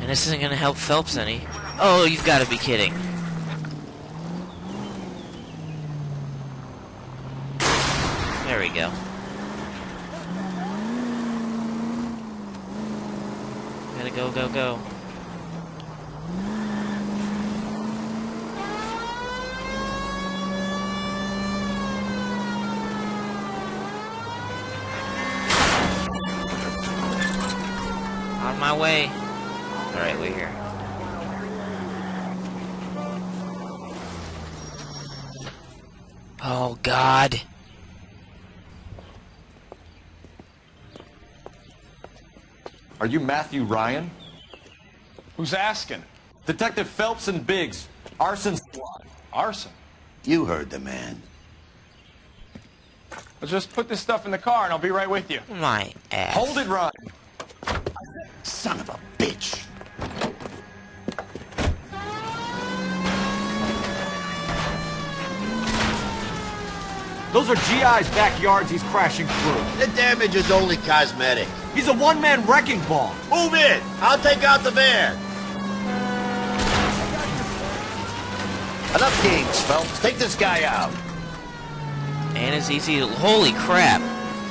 And this isn't gonna help Phelps any. Oh, you've got to be kidding. There we go. Gotta go, go, go. On my way. Alright, we're here. Oh, God. Are you Matthew Ryan? Who's asking? Detective Phelps and Biggs. Arson squad. Arson? You heard the man. Let's just put this stuff in the car and I'll be right with you. My ass. Hold it, Ryan. Son of a bitch. Those are GI's backyards he's crashing through. The damage is only cosmetic. He's a one-man wrecking ball. Move in! I'll take out the van. Enough games, Phelps. Take this guy out. And it's easy. Holy crap.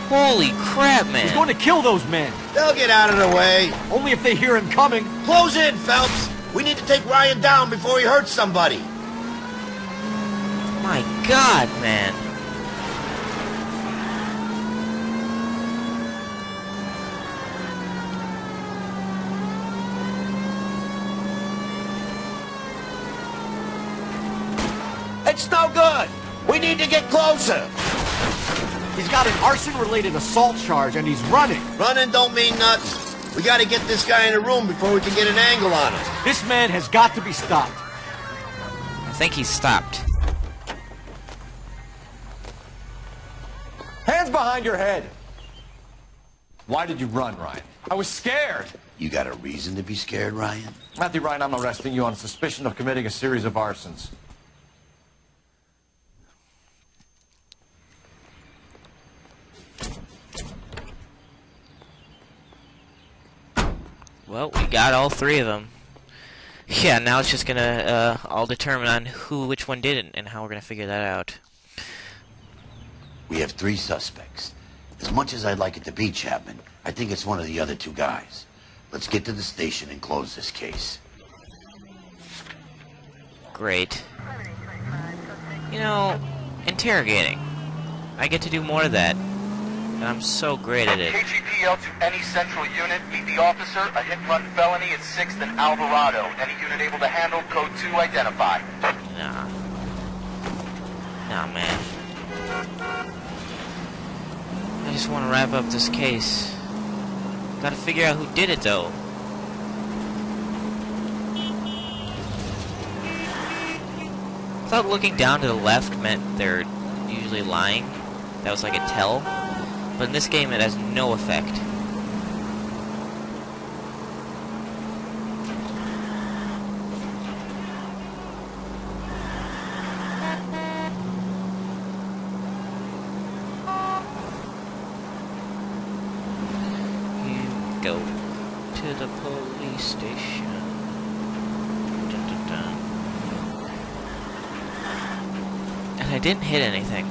Holy crap, man. He's going to kill those men. They'll get out of the way. Only if they hear him coming. Close in, Phelps. We need to take Ryan down before he hurts somebody. My God, man. It's no good. We need to get closer. He's got an arson-related assault charge, and he's running. Running don't mean nothing. We gotta get this guy in a room before we can get an angle on him. This man has got to be stopped. I think he's stopped. Hands behind your head. Why did you run, Ryan? I was scared. You got a reason to be scared, Ryan? Matthew Ryan, I'm arresting you on suspicion of committing a series of arsons. Well, we got all three of them. Yeah, now it's just gonna all determine on which one did it, and how we're gonna figure that out. We have 3 suspects. As much as I'd like it to be Chapman, I think it's one of the other 2 guys. Let's get to the station and close this case. Great. You know, interrogating. I get to do more of that. And I'm so great at it. KGPL to any central unit. Meet the officer. A hit-and-run felony at 6th and Alvarado. Any unit able to handle code 2 identified. Nah. Nah, man. I just want to wrap up this case. Gotta figure out who did it, though. I thought looking down to the left meant they're usually lying. That was like a tell. But in this game, it has no effect. You go to the police station. Dun, dun, dun. And I didn't hit anything.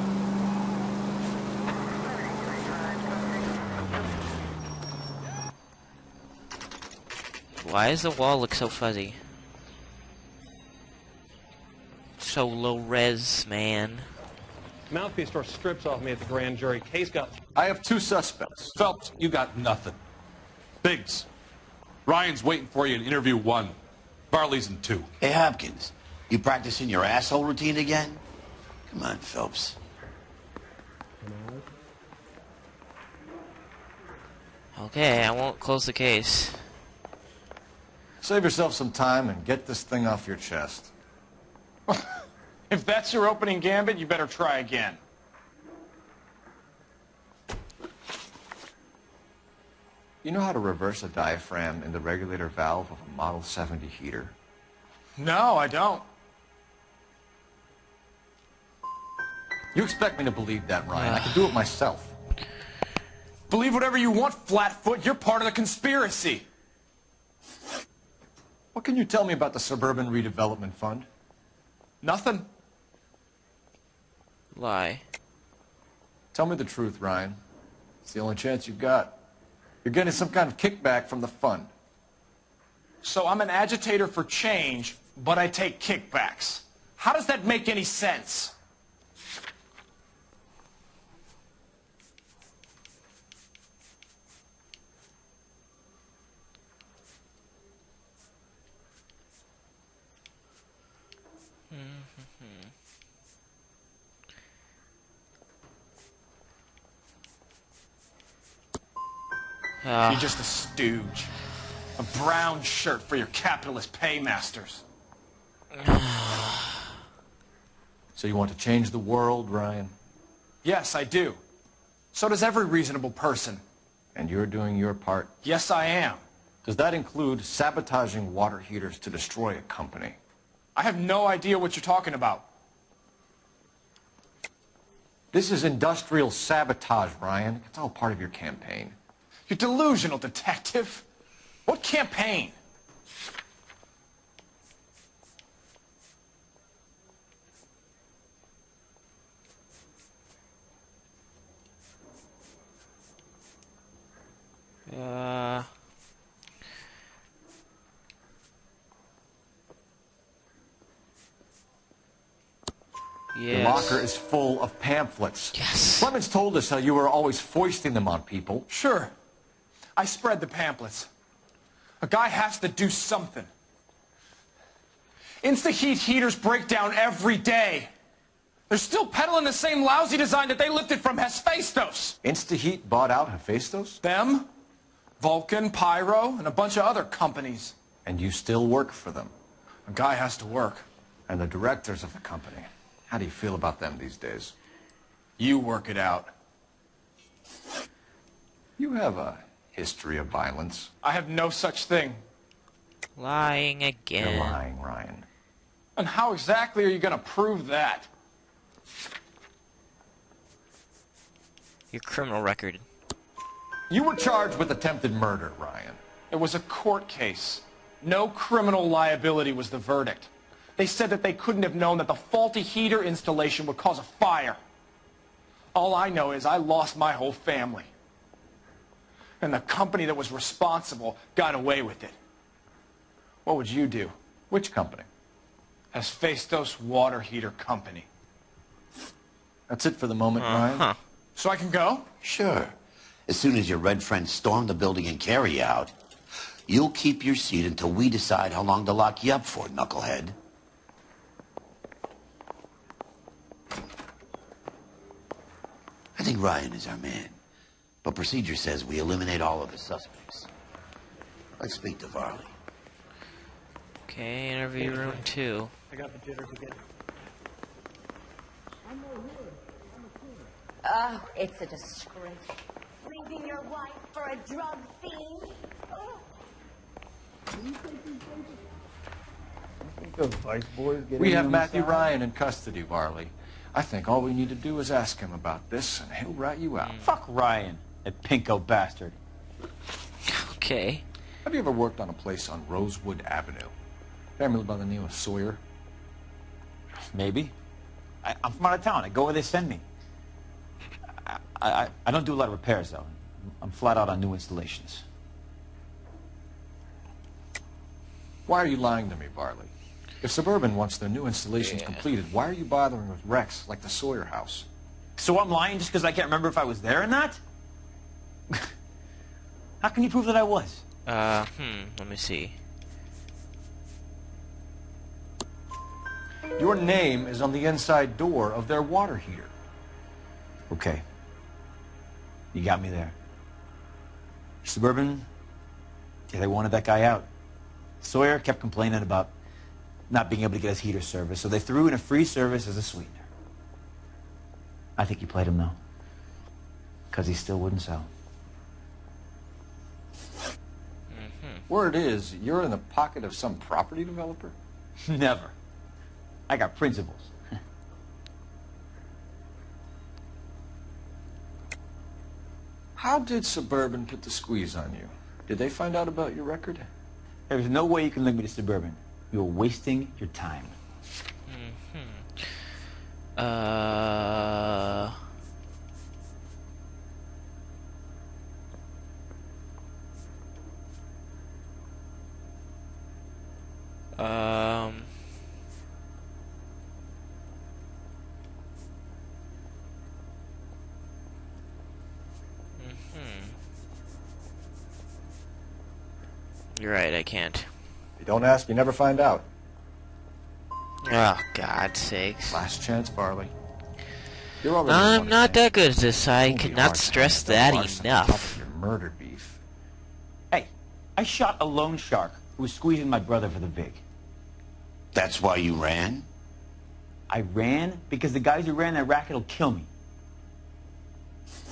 Why does the wall look so fuzzy? So low res, man. Mouthpiece tore strips off me at the grand jury. Case got... I have 2 suspects. Phelps, you got nothing. Biggs, Ryan's waiting for you in interview 1. Varley's in 2. Hey, Hopkins, you practicing your asshole routine again? Come on, Phelps. Okay, I won't close the case. Save yourself some time and get this thing off your chest. If that's your opening gambit, you better try again. You know how to reverse a diaphragm in the regulator valve of a Model 70 heater? No, I don't. You expect me to believe that, Ryan? I can do it myself. Believe whatever you want, Flatfoot. You're part of the conspiracy. What can you tell me about the Suburban Redevelopment Fund? Nothing. Lie. Tell me the truth, Ryan. It's the only chance you've got. You're getting some kind of kickback from the fund. So I'm an agitator for change, but I take kickbacks. How does that make any sense? You're just a stooge. A brown shirt for your capitalist paymasters. So you want to change the world, Ryan? Yes, I do. So does every reasonable person. And you're doing your part? Yes, I am. Does that include sabotaging water heaters to destroy a company? I have no idea what you're talking about. This is industrial sabotage, Ryan. It's all part of your campaign. You're delusional, detective. What campaign? Your locker is full of pamphlets. Yes. Clemens told us how you were always foisting them on people. Sure. I spread the pamphlets. A guy has to do something. Insta-heat heaters break down every day. They're still peddling the same lousy design that they lifted from Hephaestus. Insta-heat bought out Hephaestus? Them, Vulcan, Pyro, and a bunch of other companies. And you still work for them. A guy has to work. And the directors of the company. How do you feel about them these days? You work it out. You have a history of violence. I have no such thing. Lying again. You're lying, Ryan. And how exactly are you going to prove that? Your criminal record. You were charged with attempted murder, Ryan. It was a court case. No criminal liability was the verdict. They said that they couldn't have known that the faulty heater installation would cause a fire. All I know is I lost my whole family. And the company that was responsible got away with it. What would you do? Which company? Hephaestus Water Heater Company. That's it for the moment, Ryan. So I can go? Sure. As soon as your red friends storm the building and carry out, you'll keep your seat until we decide how long to lock you up for, knucklehead. I think Ryan is our man, but procedure says we eliminate all of the suspects. Let's speak to Varley. Okay, interview room 2. I got the jitters again. Oh, it's a disgrace. Leaving your wife for a drug fiend? We have Matthew Ryan in custody, Varley. I think all we need to do is ask him about this, and he'll rat you out. Fuck Ryan, that pinko bastard. Okay. Have you ever worked on a place on Rosewood Avenue? Family by the name of Sawyer? Maybe. I'm from out of town. I go where they send me. I don't do a lot of repairs, though. I'm flat out on new installations. Why are you lying to me, Varley? If Suburban wants their new installations completed, why are you bothering with wrecks like the Sawyer house? So I'm lying just because I can't remember if I was there or not? How can you prove that I was? Let me see. Your name is on the inside door of their water heater. Okay. You got me there. Suburban, yeah, they wanted that guy out. Sawyer kept complaining about not being able to get his heater service, so they threw in a free service as a sweetener. I think you played him, though. Because he still wouldn't sell. Word is, you're in the pocket of some property developer? Never. I got principles. How did Suburban put the squeeze on you? Did they find out about your record? There's no way you can link me to Suburban. You're wasting your time. You're right, I can't. If you don't ask, you never find out. Oh, God's sakes. Last chance, Varley. You're already I'm one not advantage. that good at this. I Won't be could hard not to stress handle that larceny on top enough. of your murder beef. Hey, I shot a loan shark who was squeezing my brother for the vig. That's why you ran? I ran because the guys who ran that racket will kill me.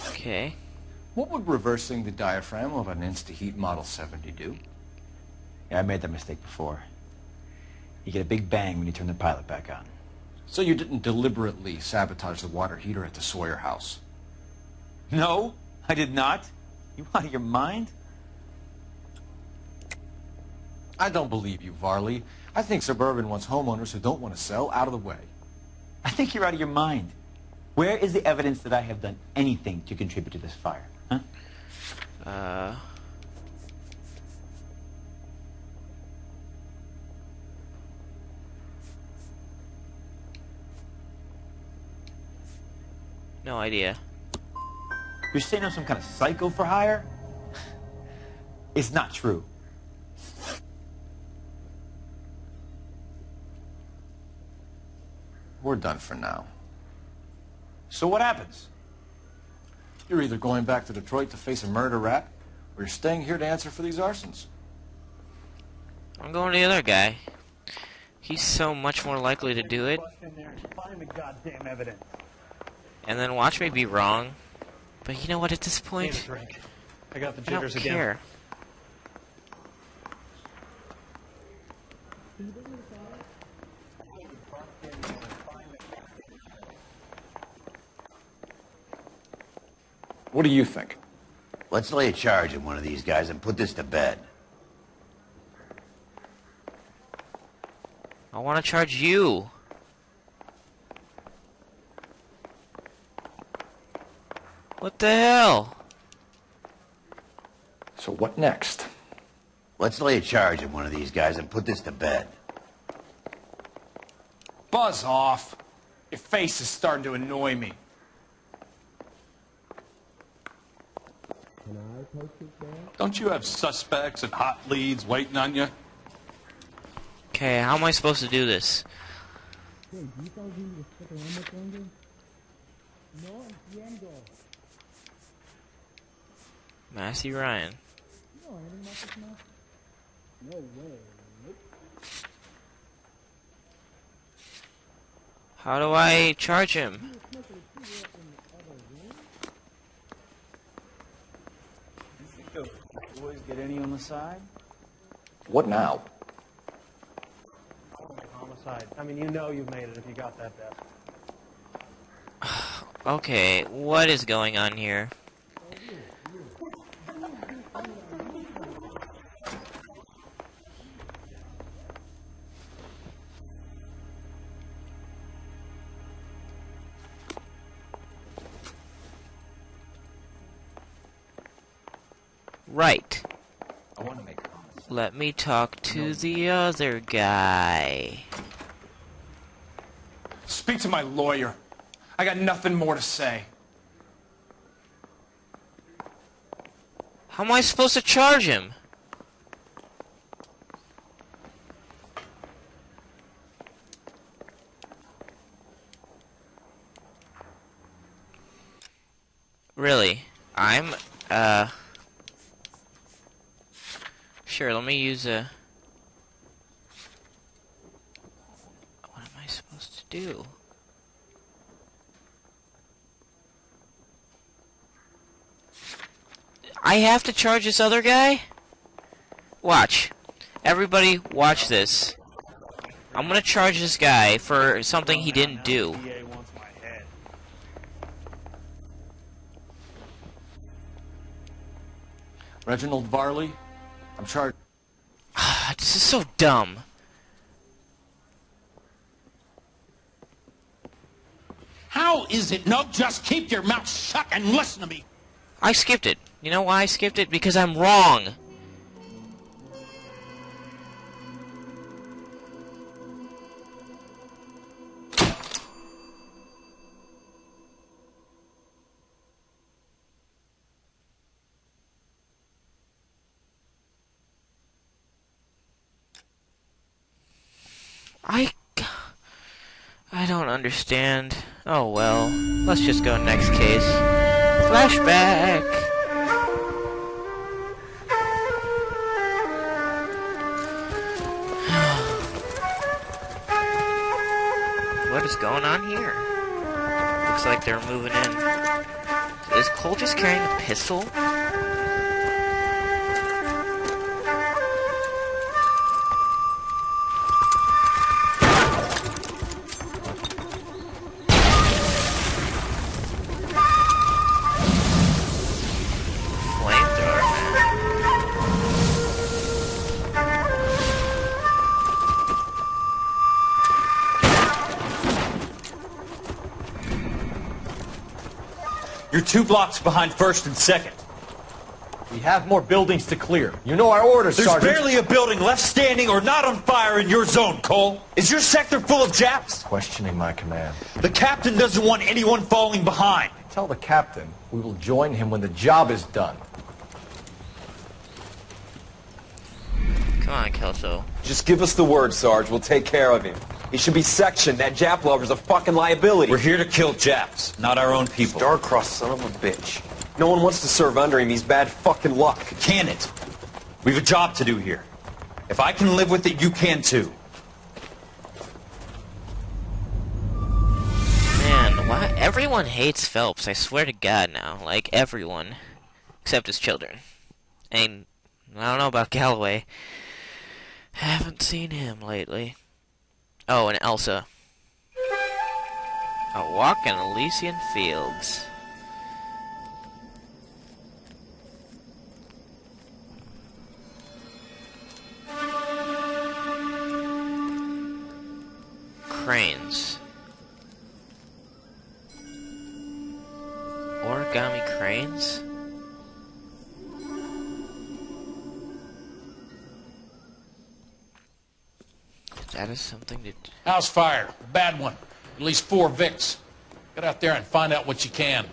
Okay. What would reversing the diaphragm of an Insta-Heat Model 70 do? Yeah, I made that mistake before. You get a big bang when you turn the pilot back on. So you didn't deliberately sabotage the water heater at the Sawyer house? No, I did not. You out of your mind? I don't believe you, Varley. I think Suburban wants homeowners who don't want to sell out of the way. I think you're out of your mind. Where is the evidence that I have done anything to contribute to this fire? Huh? No idea. You're saying I'm some kind of psycho for hire? It's not true. We're done for now. So what happens? You're either going back to Detroit to face a murder rap, or you're staying here to answer for these arsons. I'm going to the other guy. He's so much more likely to do it. Find the goddamn evidence. And then watch me be wrong. But you know what, at this Need a point, drink. I got the I don't jitters again. care. What do you think? Let's lay a charge at one of these guys and put this to bed. I want to charge you. What the hell? So what next? Let's lay a charge at one of these guys and put this to bed. Buzz off. Your face is starting to annoy me. Don't you have suspects and hot leads waiting on you? Okay, how am I supposed to do this? Massey Ryan. How do I charge him? Boys get any on the side? What now? Homicide. I mean, you know you've made it if you got that death. Okay, what is going on here? Right. I want to make Let me talk to the other guy. Speak to my lawyer. I got nothing more to say. How am I supposed to charge him? Really? Sure, let me use a... What am I supposed to do? I have to charge this other guy? Watch. Everybody, watch this. I'm gonna charge this guy for something he didn't do. DA wants my head. Reginald Varley, I'm charged. This is so dumb. How is it? No, just keep your mouth shut and listen to me. I skipped it. You know why I skipped it? Because I'm wrong. I don't understand. Oh well. Let's just go next case. Flashback! What is going on here? Looks like they're moving in. Is Cole just carrying a pistol? You're 2 blocks behind 1st and 2nd. We have more buildings to clear. You know our orders, There's Sergeant. barely a building left standing or not on fire in your zone, Cole. Is your sector full of Japs? Questioning my command. The captain doesn't want anyone falling behind. Tell the captain we will join him when the job is done. Come on, Kelso. Just give us the word, Sarge. We'll take care of him. He should be sectioned. That Jap lover's a fucking liability. We're here to kill Japs, not our own people. Star-crossed son of a bitch. No one wants to serve under him. He's bad fucking luck. Can it? We've a job to do here. If I can live with it, you can too. Man, why everyone hates Phelps, I swear to God now. Like, everyone. Except his children. And I don't know about Galloway. Haven't seen him lately. Oh, and Elsa. A walk in Elysian Fields. Cranes. Origami cranes? That is something to... House fire. A bad one. At least 4 Vicks. Get out there and find out what you can.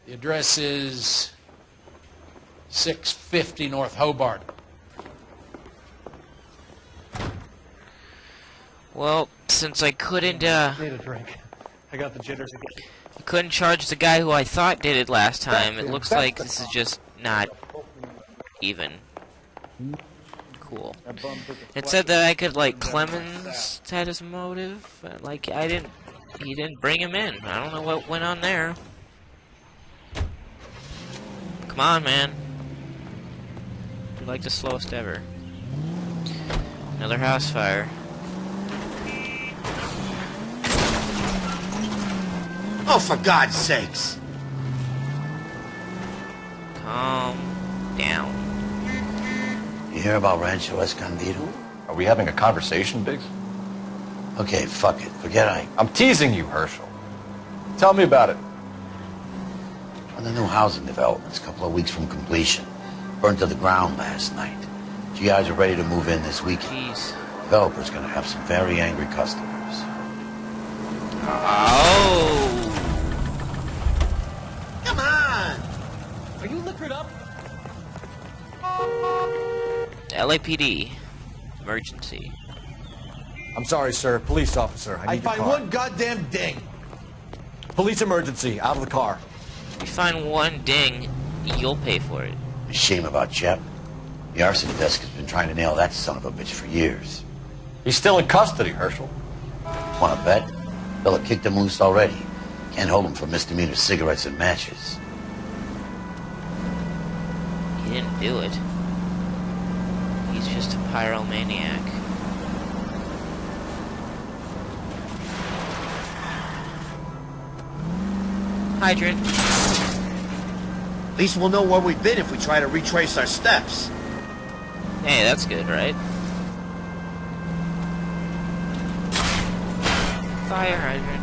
The address is 650 North Hobart. Well, since I couldn't, Need a drink. I got the jitters again. I couldn't charge the guy who I thought did it last time, it looks like this is just not even cool. It said that I could, like, Clemens had his motive, but, like, he didn't bring him in. I don't know what went on there. Come on, man. You're like the slowest ever. Another house fire. Oh, for God's sakes. Calm down. You hear about Rancho Escondido? Are we having a conversation, Biggs? Okay, fuck it. Forget I'm teasing you, Herschel. Tell me about it. On the new housing developments, a couple of weeks from completion. Burned to the ground last night. GIs are ready to move in this weekend. Jeez. Developer's gonna have some very angry customers. Oh. Come on! Are you liquored up? LAPD. Emergency. I'm sorry, sir. Police officer. I need your find car. one goddamn ding. Police emergency. Out of the car. If you find one ding, you'll pay for it. A shame about Jep. The arson desk has been trying to nail that son of a bitch for years. He's still in custody, Herschel. Wanna bet? Fella kicked him loose already. Can't hold him for misdemeanor cigarettes and matches. He didn't do it. He's just a pyromaniac. Hydrant. At least we'll know where we've been if we try to retrace our steps. Hey, that's good, right? Fire hydrant.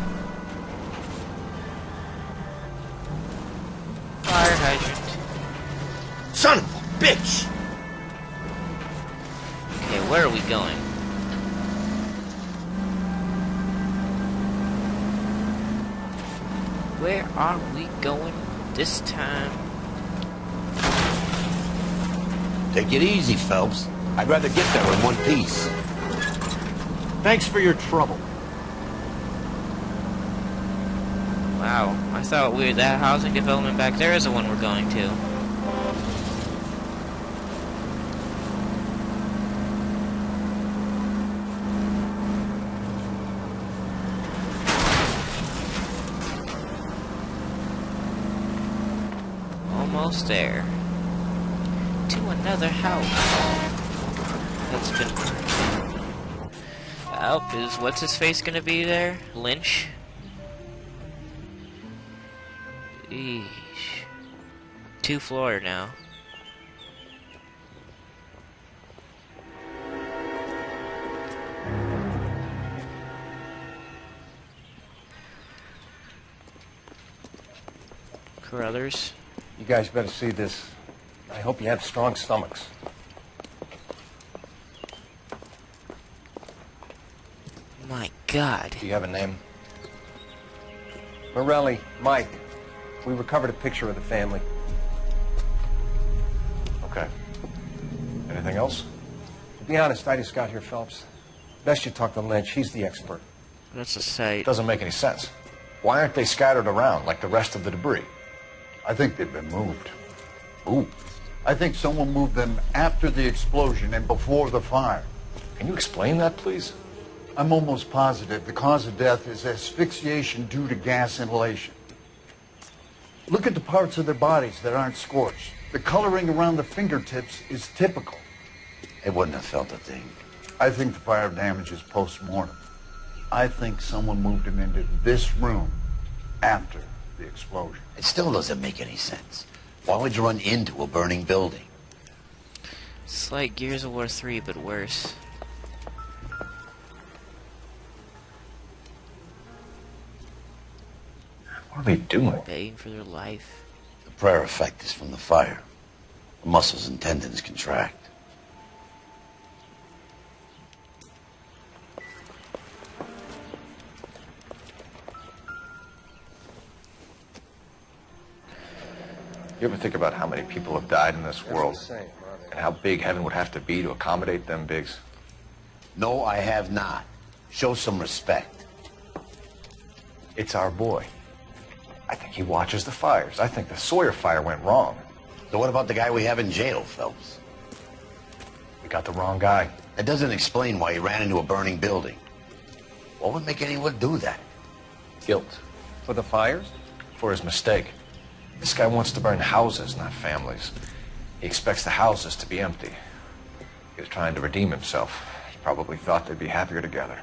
Fire hydrant. Son of a bitch! Okay, where are we going? Where are we going this time? Take it easy, Phelps. I'd rather get there in one piece. Thanks for your trouble. Wow, I thought that housing development back there is the one we're going to. Almost there. To another house. That's been... is what's his face gonna be there? Lynch? Eesh. 2 floor now. Carruthers. You guys better see this. I hope you have strong stomachs. My God. Do you have a name? Morelli, Mike. We recovered a picture of the family. Okay. Anything else? To be honest, I just got here, Phelps. Best you talk to Lynch. He's the expert. That's a sight. Doesn't make any sense. Why aren't they scattered around like the rest of the debris? I think they've been moved. Ooh. I think someone moved them after the explosion and before the fire. Can you explain that, please? I'm almost positive the cause of death is asphyxiation due to gas inhalation. Look at the parts of their bodies that aren't scorched. The coloring around the fingertips is typical. They wouldn't have felt a thing. I think the fire damage is post-mortem. I think someone moved him into this room after the explosion. It still doesn't make any sense. Why would you run into a burning building? It's like Gears of War 3, but worse. What are they doing? Begging for their life. The prayer effect is from the fire. The muscles and tendons contract. You ever think about how many people have died in this world? And how big heaven would have to be to accommodate them, Biggs? No, I have not. Show some respect. It's our boy. I think he watches the fires. I think the Sawyer fire went wrong. So what about the guy we have in jail, Phelps? We got the wrong guy. That doesn't explain why he ran into a burning building. What would make anyone do that? Guilt. For the fires? For his mistake. This guy wants to burn houses, not families. He expects the houses to be empty. He was trying to redeem himself. He probably thought they'd be happier together.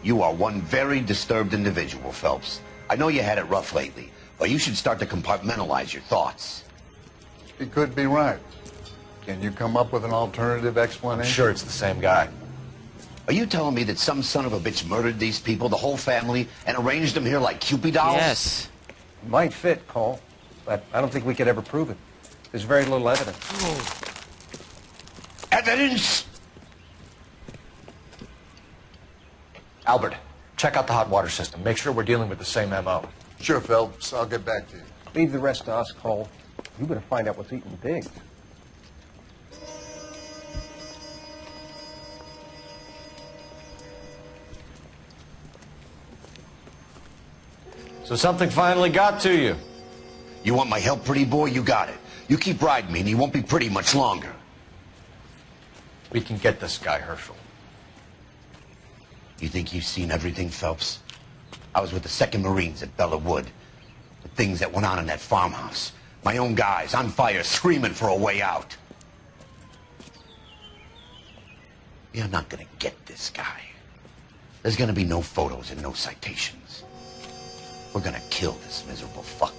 You are one very disturbed individual, Phelps. I know you had it rough lately, but you should start to compartmentalize your thoughts. He could be right. Can you come up with an alternative explanation? I'm sure it's the same guy. Are you telling me that some son of a bitch murdered these people, the whole family, and arranged them here like Cupid dolls? Yes. Might fit, Cole, but I don't think we could ever prove it. There's very little evidence. Oh. Evidence? Albert, check out the hot water system. Make sure we're dealing with the same MO. Sure, Phelps. I'll get back to you. Leave the rest to us, Cole. You better find out what's eating Biggs. So something finally got to you. You want my help, pretty boy? You got it. You keep riding me and you won't be pretty much longer. We can get this guy, Herschel. You think you've seen everything, Phelps? I was with the 2nd Marines at Bella Wood. The things that went on in that farmhouse. My own guys on fire, screaming for a way out. You're not gonna get this guy. There's gonna be no photos and no citations. We're gonna kill this miserable fuck.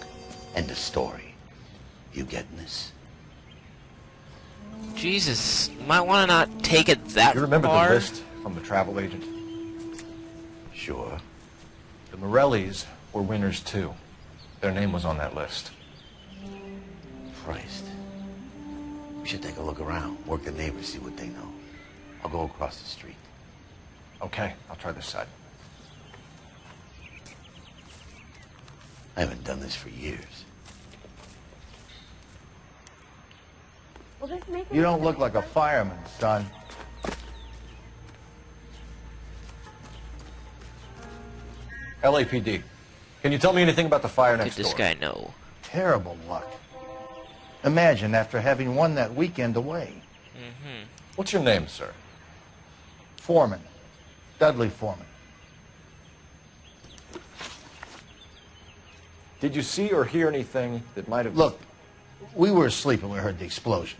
End of story. You getting this? Jesus, might want to not take it that far. You remember the list from the travel agent? Sure. The Morellis were winners too. Their name was on that list. Christ. We should take a look around, work the neighbors, see what they know. I'll go across the street. Okay, I'll try this side. I haven't done this for years. Will this make You don't look like a fireman, son. LAPD. Can you tell me anything about the fire Did next this door? guy know? Terrible luck. Imagine after having won that weekend away. Mm-hmm. What's your name, sir? Foreman. Dudley Foreman. Did you see or hear anything that might have... Look, we were asleep when we heard the explosion.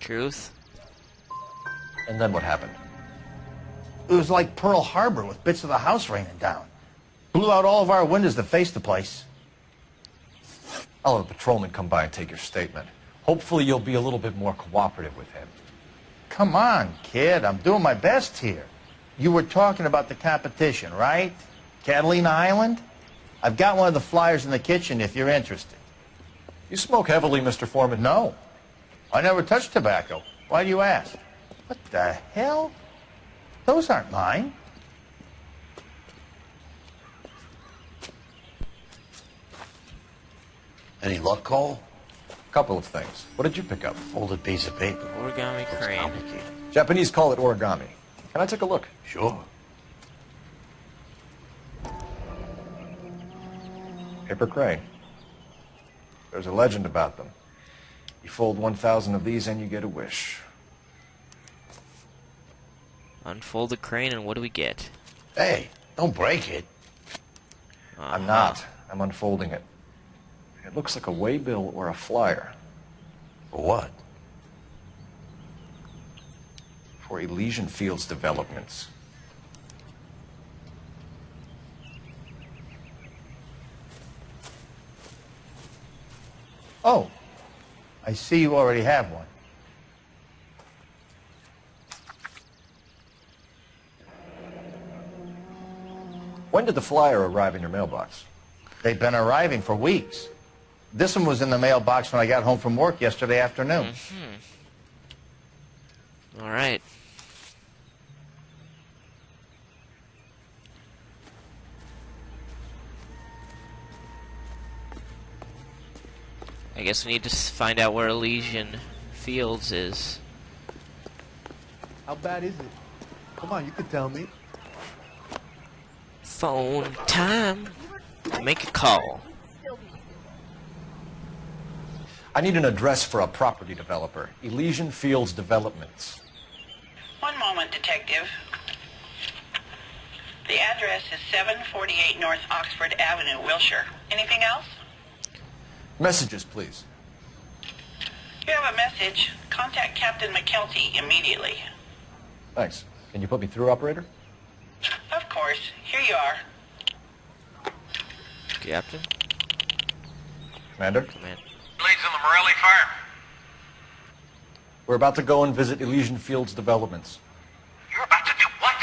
Truth? And then what happened? It was like Pearl Harbor with bits of the house raining down. Blew out all of our windows that faced the place. I'll have a patrolman come by and take your statement. Hopefully you'll be a little bit more cooperative with him. Come on, kid. I'm doing my best here. You were talking about the competition, right? Catalina Island? I've got one of the flyers in the kitchen if you're interested. You smoke heavily, Mr. Foreman? No. I never touched tobacco. Why do you ask? What the hell? Those aren't mine. Any luck, Cole? Couple of things. What did you pick up? Folded piece of paper. Origami crane. Complicated. Japanese call it origami. Can I take a look? Sure. Paper crane. There's a legend about them. You fold 1,000 of these and you get a wish. Unfold the crane and what do we get? Hey, don't break it. I'm not. I'm unfolding it. It looks like a waybill or a flyer. For what? For Elysian Fields Developments. Oh, I see you already have one. When did the flyer arrive in your mailbox? They've been arriving for weeks. This one was in the mailbox when I got home from work yesterday afternoon. Mm-hmm. All right. I guess we need to find out where Elysian Fields is. How bad is it? Come on, you can tell me. Phone time. Make a call. I need an address for a property developer. Elysian Fields Developments. One moment, detective. The address is 748 North Oxford Avenue, Wilshire. Anything else? Messages, please. You have a message. Contact Captain McKelty immediately. Thanks. Can you put me through, operator? Of course. Here you are. Captain? Commander? Command. Leads in the Morelli firm. We're about to go and visit Elysian Fields Developments. You're about to do what?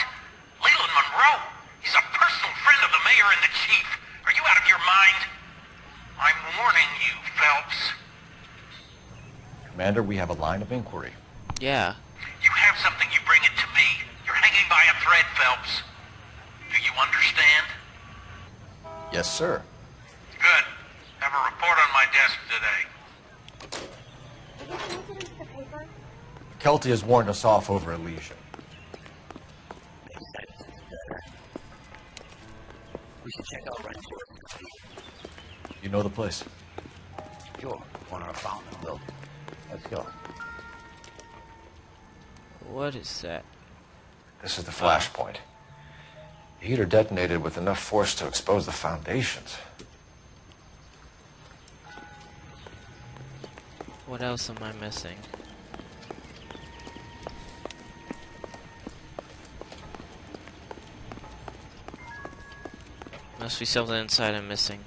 Leland Monroe? He's a personal friend of the mayor and the chief. Are you out of your mind? I'm warning you, Phelps. Commander, we have a line of inquiry. Yeah. You have something, you bring it to me. You're hanging by a thread, Phelps. Do you understand? Yes, sir. Good. Have a report on my desk today. Kelty has warned us off over Elysian. We should check out right here. You know the place? Sure. Corner of Fountain Building. Let's go. What is that? This is the flashpoint. The heater detonated with enough force to expose the foundations. What else am I missing? Must be something inside I'm missing.